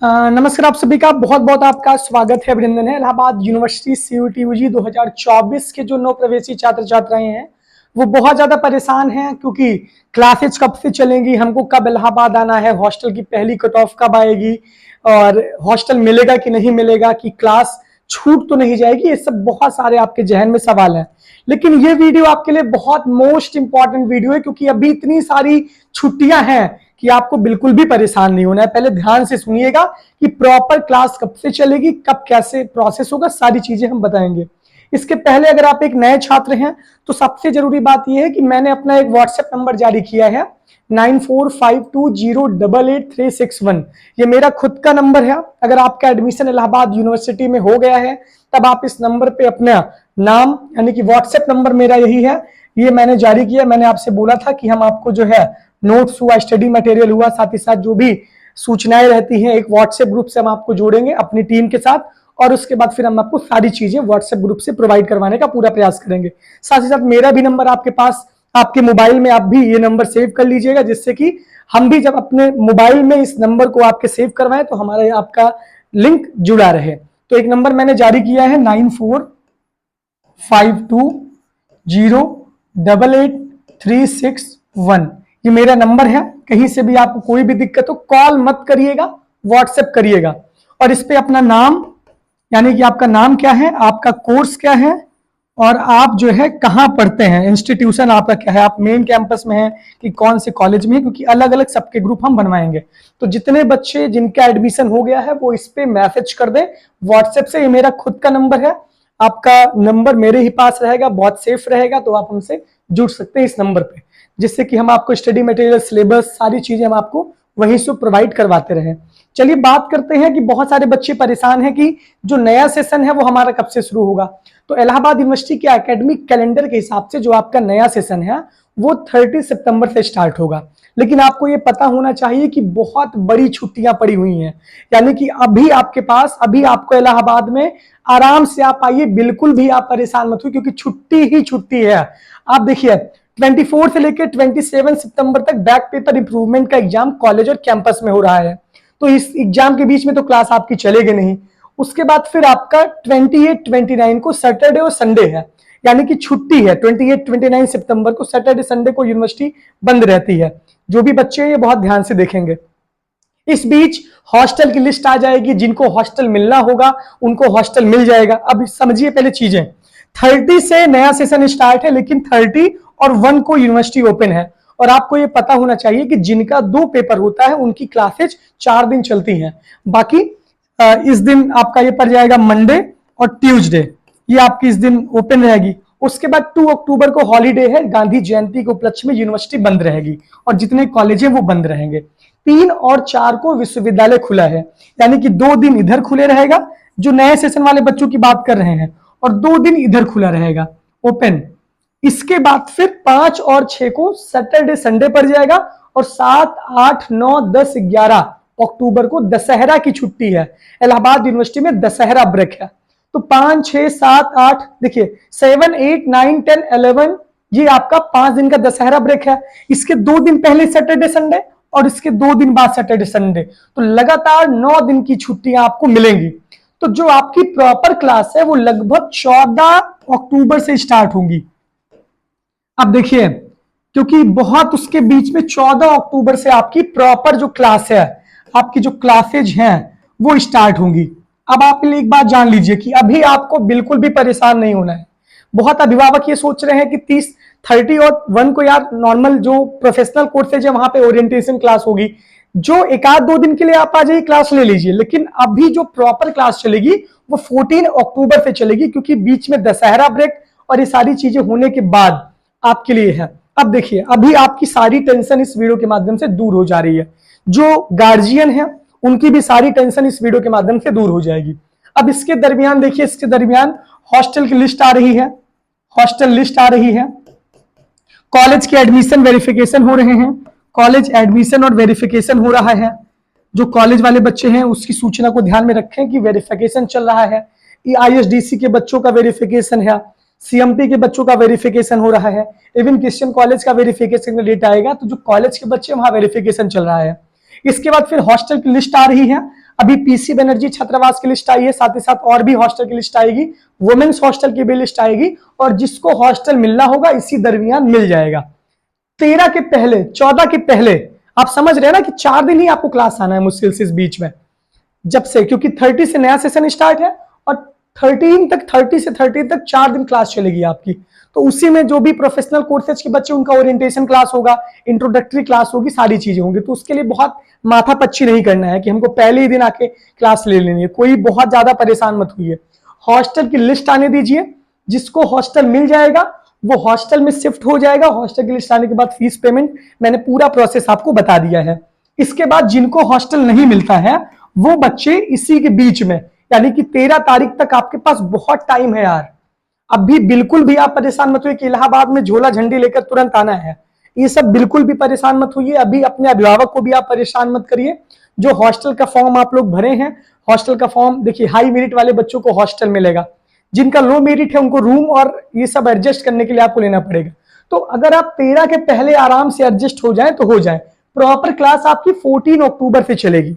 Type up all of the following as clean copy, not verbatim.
नमस्कार, आप सभी का बहुत बहुत आपका स्वागत है, अभिनंदन है। इलाहाबाद यूनिवर्सिटी CUT-UG 2024 के जो नव प्रवेशी छात्र छात्राएं हैं वो बहुत ज्यादा परेशान हैं क्योंकि क्लासेज कब से चलेंगी, हमको कब इलाहाबाद आना है, हॉस्टल की पहली कट ऑफ कब आएगी और हॉस्टल मिलेगा कि नहीं मिलेगा, कि क्लास छूट तो नहीं जाएगी। ये सब बहुत सारे आपके जहन में सवाल हैं, लेकिन ये वीडियो आपके लिए बहुत मोस्ट इंपॉर्टेंट वीडियो है क्योंकि अभी इतनी सारी छुट्टियां हैं कि आपको बिल्कुल भी परेशान नहीं होना है। पहले ध्यान से सुनिएगा कि प्रॉपर क्लास कब से चलेगी, कब कैसे प्रोसेस होगा, सारी चीजें हम बताएंगे। इसके पहले अगर आप एक नए छात्र हैं तो सबसे जरूरी बात यह है कि मैंने अपना एक व्हाट्सएप नंबर जारी किया है 9452088361। ये मेरा खुद का नंबर है। अगर आपका एडमिशन इलाहाबाद यूनिवर्सिटी में हो गया है तब आप इस नंबर पे अपना नाम, यानी कि व्हाट्सएप नंबर मेरा यही है, ये मैंने जारी किया। मैंने आपसे बोला था कि हम आपको जो है नोट्स हुआ, स्टडी मटेरियल हुआ, साथ ही साथ जो भी सूचनाएं रहती हैं एक व्हाट्सएप ग्रुप से हम आपको जोड़ेंगे अपनी टीम के साथ, और उसके बाद फिर हम आपको सारी चीजें व्हाट्सएप ग्रुप से प्रोवाइड करवाने का पूरा प्रयास करेंगे। साथ ही साथ मेरा भी नंबर आपके पास, आपके मोबाइल में आप भी ये नंबर सेव कर लीजिएगा, जिससे कि हम भी जब अपने मोबाइल में इस नंबर को आपके सेव करवाएं तो हमारा आपका लिंक जुड़ा रहे। तो एक नंबर मैंने जारी किया है 9452088361। ये मेरा नंबर है। कहीं से भी आपको कोई भी दिक्कत हो कॉल मत करिएगा, व्हाट्सएप करिएगा। और इस पे अपना नाम, यानी कि आपका नाम क्या है, आपका कोर्स क्या है और आप जो है कहाँ पढ़ते हैं, इंस्टीट्यूशन आपका क्या है, आप मेन कैंपस में हैं कि कौन से कॉलेज में है, क्योंकि अलग अलग सबके ग्रुप हम बनवाएंगे। तो जितने बच्चे जिनका एडमिशन हो गया है वो इस पे मैसेज कर दें व्हाट्सएप से। ये मेरा खुद का नंबर है, आपका नंबर मेरे ही पास रहेगा, बहुत सेफ रहेगा, तो आप हमसे जुड़ सकते हैं इस नंबर पे, जिससे कि हम आपको स्टडी मटेरियल, सिलेबस, सारी चीजें हम आपको वहीं से प्रोवाइड करवाते रहें। चलिए बात करते हैं कि बहुत सारे बच्चे परेशान हैं कि जो नया सेशन है वो हमारा कब से शुरू होगा। तो इलाहाबाद यूनिवर्सिटी के एकेडमिक कैलेंडर के हिसाब से जो आपका नया सेशन है वो 30 सितंबर से स्टार्ट होगा। लेकिन आपको ये पता होना चाहिए कि बहुत बड़ी छुट्टियां पड़ी हुई हैं, यानी कि अभी आपके पास, अभी आपको इलाहाबाद में आराम से आप आइए, बिल्कुल भी आप परेशान मत हो, क्योंकि छुट्टी ही छुट्टी है। आप देखिए 24 से लेकर 27 सितंबर तक बैक पेपर इंप्रूवमेंट का एग्जाम कॉलेज और कैंपस में हो रहा है। तो इस एग्जाम के बीच में तो क्लास आपकी चलेगी नहीं। उसके बाद फिर आपका 28, 29 को सैटरडे और संडे है, यानी कि छुट्टी है। 28, 29 सितंबर को सैटरडे संडे को यूनिवर्सिटी बंद रहती है। जो भी बच्चे ये बहुत ध्यान से देखेंगे। इस बीच हॉस्टल की लिस्ट आ जाएगी, जिनको हॉस्टल मिलना होगा उनको हॉस्टल मिल जाएगा। अब समझिए पहले चीजें, 30 से नया सेशन स्टार्ट है, लेकिन 30 और 1 को यूनिवर्सिटी ओपन है। और आपको ये पता होना चाहिए कि जिनका 2 पेपर होता है उनकी क्लासेज 4 दिन चलती हैं। बाकी इस दिन आपका ये पड़ जाएगा मंडे और ट्यूसडे, ये आपकी इस दिन ओपन रहेगी। उसके बाद 2 अक्टूबर को हॉलीडे है, गांधी जयंती के उपलक्ष्य में यूनिवर्सिटी बंद रहेगी और जितने कॉलेज हैं वो बंद रहेंगे। 3 और 4 को विश्वविद्यालय खुला है, यानी कि 2 दिन इधर खुले रहेगा, जो नए सेशन वाले बच्चों की बात कर रहे हैं, और 2 दिन इधर खुला रहेगा ओपन। इसके बाद फिर 5 और 6 को सैटरडे संडे पड़ जाएगा, और 7, 8, 9, 10, 11 अक्टूबर को दशहरा की छुट्टी है। इलाहाबाद यूनिवर्सिटी में दशहरा ब्रेक है। तो 5, 6, 7, 8, देखिए 7, 8, 9, 10, 11, ये आपका 5 दिन का दशहरा ब्रेक है। इसके 2 दिन पहले सैटरडे संडे और इसके 2 दिन बाद सैटरडे संडे, तो लगातार 9 दिन की छुट्टियां आपको मिलेंगी। तो जो आपकी प्रॉपर क्लास है वो लगभग 14 अक्टूबर से स्टार्ट होंगी। अब देखिए, क्योंकि बहुत उसके बीच में 14 अक्टूबर से आपकी प्रॉपर जो क्लास है, आपकी जो क्लासेज हैं वो स्टार्ट होंगी। अब आप एक बात जान लीजिए कि अभी आपको बिल्कुल भी परेशान नहीं होना है। बहुत अभिभावक ये सोच रहे हैं कि 30, 30 और 1 को यार नॉर्मल जो प्रोफेशनल कोर्सेज है वहां पे ओरिएंटेशन क्लास होगी, जो 1-2 दिन के लिए आप आ जाइए, क्लास ले लीजिए। लेकिन अभी जो प्रॉपर क्लास चलेगी वो 14 अक्टूबर से चलेगी, क्योंकि बीच में दशहरा ब्रेक और ये सारी चीजें होने के बाद आपके लिए है। अब देखिए, अभी आपकी सारी टेंशन इस वीडियो के माध्यम से दूर हो जा रही है। जो गार्जियन है उनकी भी सारी टेंशन इस वीडियो के माध्यम से दूर हो जाएगी। अब इसके दरमियान देखिए, इसके दरमियान हॉस्टल की लिस्ट आ रही है, हॉस्टल लिस्ट आ रही है, कॉलेज के एडमिशन वेरिफिकेशन हो रहे हैं, कॉलेज एडमिशन और वेरिफिकेशन हो रहा है। जो कॉलेज वाले बच्चे हैं उसकी सूचना को ध्यान में रखें कि वेरिफिकेशन चल रहा है। ISDC के बच्चों का वेरिफिकेशन है, CMT के बच्चों का वेरिफिकेशन हो रहा है, इवन क्रिश्चियन कॉलेज का वेरिफिकेशन का डेट आएगा, तो जो कॉलेज के बच्चे वहां वेरिफिकेशन चल रहा है। इसके बाद फिर हॉस्टल की लिस्ट आ रही है। अभी पीसी बनर्जी छात्रावास की लिस्ट आई है, साथ ही साथ और भी हॉस्टल की लिस्ट आएगी, वुमेन्स हॉस्टल की भी लिस्ट आएगी, और जिसको हॉस्टल मिलना होगा इसी दरमियान मिल जाएगा। 13 के पहले, 14 के पहले, आप समझ रहे हैं ना कि 4 दिन ही आपको क्लास आना है मुश्किल से इस बीच में, जब से, क्योंकि 30 से नया सेशन स्टार्ट है और 13 तक, 30 से 30 तक 4 दिन क्लास चलेगी आपकी। तो उसी में जो भी प्रोफेशनल कोर्सेज के बच्चे, उनका ओरिएंटेशन क्लास होगा, इंट्रोडक्टरी क्लास होगी, सारी चीजें होंगी। तो उसके लिए बहुत माथा पच्ची नहीं करना है कि हमको पहले ही दिन आके क्लास ले लेनी है, कोई बहुत ज्यादा परेशान मत हुई है। हॉस्टल की लिस्ट आने दीजिए, जिसको हॉस्टल मिल जाएगा वो हॉस्टल में शिफ्ट हो जाएगा। हॉस्टल की लिस्ट आने के बाद फीस पेमेंट, मैंने पूरा प्रोसेस आपको बता दिया है। इसके बाद जिनको हॉस्टल नहीं मिलता है वो बच्चे इसी के बीच में, यानी कि 13 तारीख तक आपके पास बहुत टाइम है यार। अभी बिल्कुल भी आप परेशान मत हुए कि इलाहाबाद में झोला झंडी लेकर तुरंत आना है, ये सब बिल्कुल भी परेशान मत हुई। अभी अपने अभिभावक को भी आप परेशान मत करिए। जो हॉस्टल का फॉर्म आप लोग भरे हैं, हॉस्टल का फॉर्म देखिए, हाई मेरिट वाले बच्चों को हॉस्टल मिलेगा, जिनका लो मेरिट है उनको रूम और ये सब एडजस्ट करने के लिए आपको लेना पड़ेगा। तो अगर आप 13 के पहले आराम से एडजस्ट हो जाए तो हो जाए। प्रॉपर क्लास आपकी 14 अक्टूबर से चलेगी।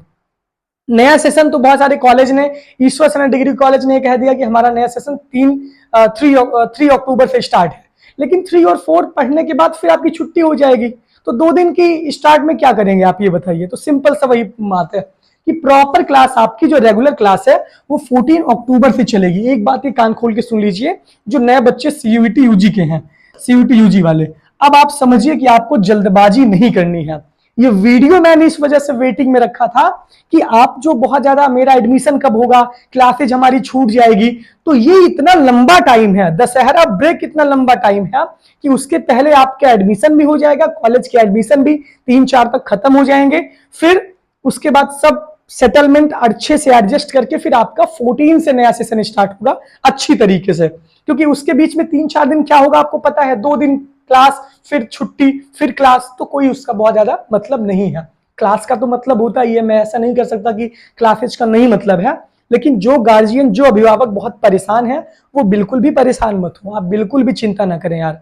नया सेशन तो बहुत सारे कॉलेज ने, ईश्वर सैनिक डिग्री कॉलेज ने कह दिया कि हमारा नया सेशन 3 अक्टूबर से स्टार्ट है, लेकिन 3 और 4 पढ़ने के बाद फिर आपकी छुट्टी हो जाएगी। तो 2 दिन की स्टार्ट में क्या करेंगे आप, ये बताइए। तो सिंपल सा वही बात है कि प्रॉपर क्लास आपकी जो रेगुलर क्लास है वो 14 अक्टूबर से चलेगी। एक बात ये कान खोल के सुन लीजिए, जो नए बच्चे सीयूईटी यूजी के हैं, सीयूईटी यूजी वाले, अब आप समझिए कि आपको जल्दबाजी नहीं करनी है। ये वीडियो मैंने इस वजह से वेटिंग में रखा था कि आप जो बहुत ज्यादा, मेरा एडमिशन कब होगा, क्लासेज हमारी छूट जाएगी, तो ये इतना लंबा टाइम है, दशहरा ब्रेक इतना लंबा टाइम है कि उसके पहले आपका एडमिशन भी हो जाएगा, कॉलेज के एडमिशन भी 3-4 तक खत्म हो जाएंगे, फिर उसके बाद सब सेटलमेंट अच्छे से एडजस्ट करके फिर आपका 14 से नया सेशन स्टार्ट होगा अच्छी तरीके से। क्योंकि उसके बीच में 3-4 दिन क्या होगा आपको पता है, 2 दिन क्लास, फिर छुट्टी, फिर क्लास, तो कोई उसका बहुत ज्यादा मतलब नहीं है। क्लास का तो मतलब होता ही है, मैं ऐसा नहीं कर सकता कि क्लासेज का नहीं मतलब है, लेकिन जो गार्जियन, जो अभिभावक बहुत परेशान है वो बिल्कुल भी परेशान मत हो, आप बिल्कुल भी चिंता ना करें यार।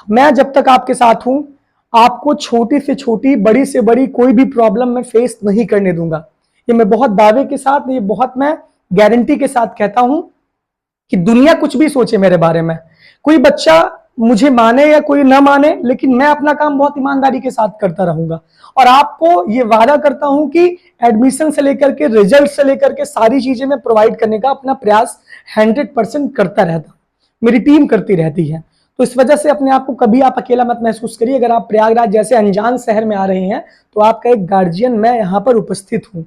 मैं जब तक आपके साथ हूं, आपको छोटी से छोटी, बड़ी से बड़ी कोई भी प्रॉब्लम मैं फेस नहीं करने दूंगा। ये मैं बहुत दावे के साथ, ये बहुत मैं गारंटी के साथ कहता हूं कि दुनिया कुछ भी सोचे मेरे बारे में, कोई बच्चा मुझे माने या कोई ना माने, लेकिन मैं अपना काम बहुत ईमानदारी के साथ करता रहूंगा। और आपको ये वादा करता हूं कि एडमिशन से लेकर के, रिजल्ट से लेकर के, सारी चीजें मैं प्रोवाइड करने का अपना प्रयास 100% करता रहता हूं, मेरी टीम करती रहती है। तो इस वजह से अपने आप को कभी आप अकेला मत महसूस करिए। अगर आप प्रयागराज जैसे अनजान शहर में आ रहे हैं तो आपका एक गार्जियन मैं यहाँ पर उपस्थित हूँ।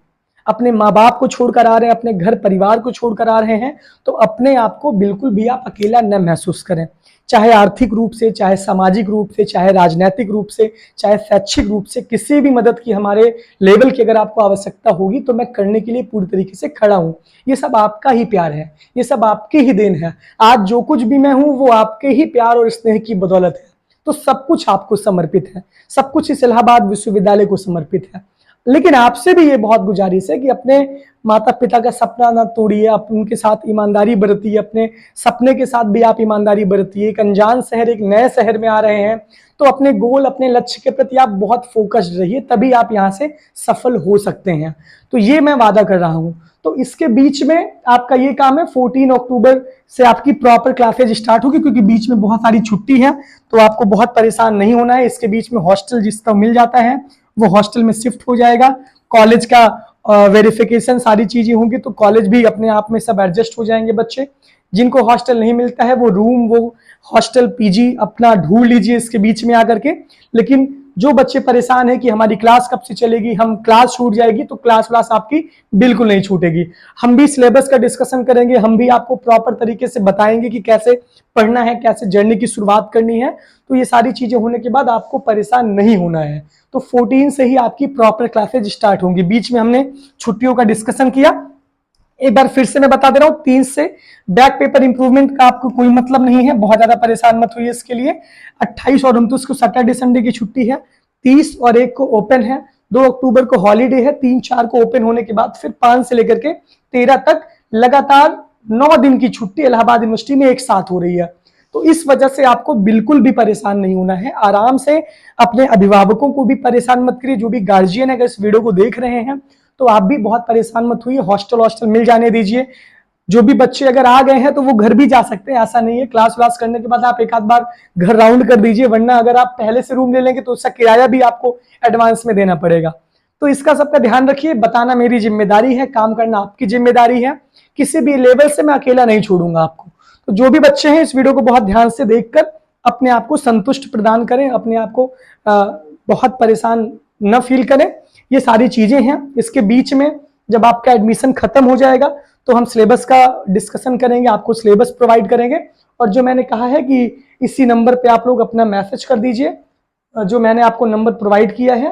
अपने माँ बाप को छोड़कर आ रहे हैं, अपने घर परिवार को छोड़कर आ रहे हैं, तो अपने आप को बिल्कुल भी आप अकेला न महसूस करें। चाहे आर्थिक रूप से, चाहे सामाजिक रूप से, चाहे राजनीतिक रूप से, चाहे शैक्षिक रूप से, किसी भी मदद की हमारे लेवल की अगर आपको आवश्यकता होगी तो मैं करने के लिए पूरी तरीके से खड़ा हूँ। ये सब आपका ही प्यार है, ये सब आपकी ही देन है। आज जो कुछ भी मैं हूँ वो आपके ही प्यार और स्नेह की बदौलत है। तो सब कुछ आपको समर्पित है, सब कुछ इस इलाहाबाद विश्वविद्यालय को समर्पित है। लेकिन आपसे भी ये बहुत गुजारिश है कि अपने माता पिता का सपना ना तोड़िए, आप उनके साथ ईमानदारी बरतिए, अपने सपने के साथ भी आप ईमानदारी बरतिए। एक अनजान शहर, एक नए शहर में आ रहे हैं तो अपने गोल, अपने लक्ष्य के प्रति आप बहुत फोकस्ड रहिए, तभी आप यहाँ से सफल हो सकते हैं। तो ये मैं वादा कर रहा हूँ। तो इसके बीच में आपका ये काम है, 14 अक्टूबर से आपकी प्रॉपर क्लासेज स्टार्ट होगी, क्योंकि बीच में बहुत सारी छुट्टी है, तो आपको बहुत परेशान नहीं होना है। इसके बीच में हॉस्टल जिसका मिल जाता है वो हॉस्टल में शिफ्ट हो जाएगा। कॉलेज का वेरिफिकेशन, सारी चीजें होंगी, तो कॉलेज भी अपने आप में सब एडजस्ट हो जाएंगे। बच्चे जिनको हॉस्टल नहीं मिलता है वो रूम, वो हॉस्टल, पीजी अपना ढूंढ लीजिए इसके बीच में आकर के। लेकिन जो बच्चे परेशान है कि हमारी क्लास कब से चलेगी, हम क्लास छूट जाएगी, तो क्लास आपकी बिल्कुल नहीं छूटेगी। हम भी सिलेबस का डिस्कशन करेंगे, हम भी आपको प्रॉपर तरीके से बताएंगे कि कैसे पढ़ना है, कैसे जर्नी की शुरुआत करनी है। तो ये सारी चीजें होने के बाद आपको परेशान नहीं होना है। तो 14 से ही आपकी प्रॉपर क्लासेज स्टार्ट होंगी। बीच में हमने छुट्टियों का डिस्कशन किया, एक बार फिर से मैं बता दे रहा हूं, 3 से बैक पेपर इंप्रूवमेंट का आपको कोई मतलब नहीं है, बहुत ज्यादा परेशान मत हुई इसके लिए। 28 और 29 को सैटरडे संडे की छुट्टी है, 30 और 1 को ओपन है, 2 अक्टूबर को हॉलीडे है, 3-4 को ओपन होने के बाद फिर 5 से लेकर के 13 तक लगातार 9 दिन की छुट्टी इलाहाबाद यूनिवर्सिटी में एक साथ हो रही है। तो इस वजह से आपको बिल्कुल भी परेशान नहीं होना है। आराम से अपने अभिभावकों को भी परेशान मत करिए, जो भी गार्जियन है अगर इस वीडियो को देख रहे हैं तो आप भी बहुत परेशान मत हुई, हॉस्टल मिल जाने दीजिए। जो भी बच्चे अगर आ गए हैं तो वो घर भी जा सकते हैं, ऐसा नहीं है। क्लास व्लास करने के बाद आप एक आध बार घर राउंड कर दीजिए, वरना अगर आप पहले से रूम ले लेंगे तो उसका किराया भी आपको एडवांस में देना पड़ेगा। तो इसका सबका ध्यान रखिए, बताना मेरी जिम्मेदारी है, काम करना आपकी जिम्मेदारी है। किसी भी लेवल से मैं अकेला नहीं छोड़ूंगा आपको। तो जो भी बच्चे हैं इस वीडियो को बहुत ध्यान से देखकर अपने आप को संतुष्ट प्रदान करें, अपने आप को बहुत परेशान न फील करें। ये सारी चीजें हैं। इसके बीच में जब आपका एडमिशन खत्म हो जाएगा तो हम सिलेबस का डिस्कशन करेंगे, आपको सिलेबस प्रोवाइड करेंगे। और जो मैंने कहा है कि इसी नंबर पे आप लोग अपना मैसेज कर दीजिए, जो मैंने आपको नंबर प्रोवाइड किया है,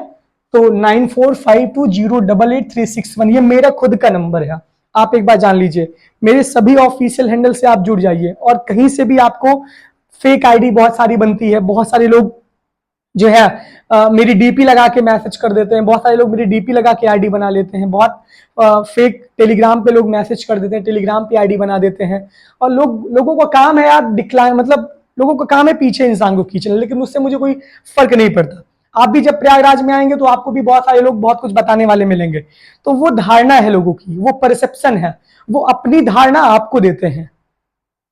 तो 9452088361 ये मेरा खुद का नंबर है। आप एक बार जान लीजिए, मेरे सभी ऑफिशियल हैंडल से आप जुड़ जाइए। और कहीं से भी आपको फेक आईडी बहुत सारी बनती है, बहुत सारे लोग जो है मेरी डीपी लगा के मैसेज कर देते हैं, बहुत सारे लोग मेरी डीपी लगा के आईडी बना लेते हैं, बहुत फेक टेलीग्राम पे लोग मैसेज कर देते हैं, टेलीग्राम पे आईडी बना देते हैं। और लोगों का काम है यार डिक्लाइन, मतलब लोगों का काम है पीछे इंसान को खींचना, लेकिन उससे मुझे कोई फर्क नहीं पड़ता। आप भी जब प्रयागराज में आएंगे तो आपको भी बहुत सारे लोग बहुत कुछ बताने वाले मिलेंगे। तो वो धारणा है लोगों की, वो परसेप्शन है, वो अपनी धारणा आपको देते हैं,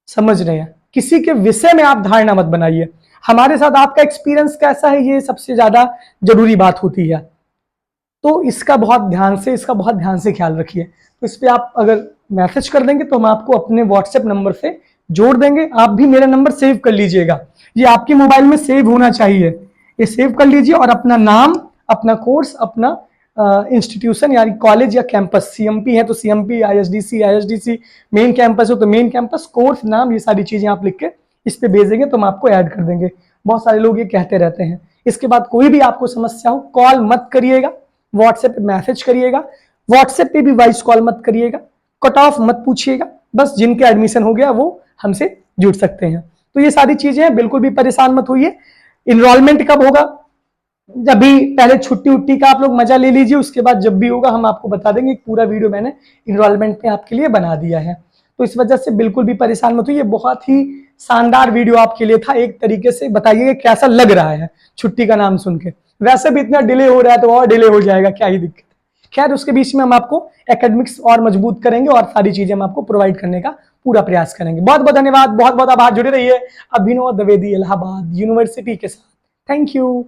समझ रहे हैं। किसी के विषय में आप धारणा मत बनाइए। हमारे साथ आपका एक्सपीरियंस कैसा है ये सबसे ज्यादा जरूरी बात होती है। तो इसका बहुत ध्यान से ख्याल रखिए। तो इस पर आप अगर मैसेज कर देंगे तो हम आपको अपने व्हाट्सएप नंबर से जोड़ देंगे। आप भी मेरा नंबर सेव कर लीजिएगा, ये आपके मोबाइल में सेव होना चाहिए। ये सेव कर लीजिए और अपना नाम, अपना कोर्स, अपना इंस्टीट्यूशन यानी कॉलेज या कैंपस, सीएमपी है तो सीएमपी, आईएसडीसी मेन कैंपस हो तो मेन कैंपस, कोर्स नाम, ये सारी चीजें आप लिख के इस पे भेजेंगे तो हम आपको ऐड कर देंगे। बहुत सारे लोग ये कहते रहते हैं। इसके बाद कोई भी आपको समस्या हो कॉल मत करिएगा, व्हाट्सएप पे मैसेज करिएगा। व्हाट्सएप पे भी वॉइस कॉल मत करिएगा, कट ऑफ मत पूछिएगा। बस जिनके एडमिशन हो गया वो हमसे जुड़ सकते हैं। तो ये सारी चीजें हैं, बिल्कुल भी परेशान मत होइए। इनरोलमेंट कब होगा, जब भी पहले छुट्टी उट्टी का आप लोग मजा ले लीजिए, उसके बाद जब भी होगा हम आपको बता देंगे। एक पूरा वीडियो मैंने इनरोलमेंट में आपके लिए बना दिया है। तो इस वजह से बिल्कुल भी परेशान मत होइए। बहुत ही शानदार वीडियो आपके लिए था। एक तरीके से बताइए कैसा लग रहा है छुट्टी का नाम सुन के। वैसे भी इतना डिले हो रहा है तो और डिले हो जाएगा, क्या ही दिक्कत। खैर उसके बीच में हम आपको एकेडमिक्स और मजबूत करेंगे और सारी चीजें हम आपको प्रोवाइड करने का पूरा प्रयास करेंगे। बहुत बहुत धन्यवाद, बहुत बहुत आभार। जुड़े रहिए अभिनव द्विवेदी इलाहाबाद यूनिवर्सिटी के साथ। Thank you.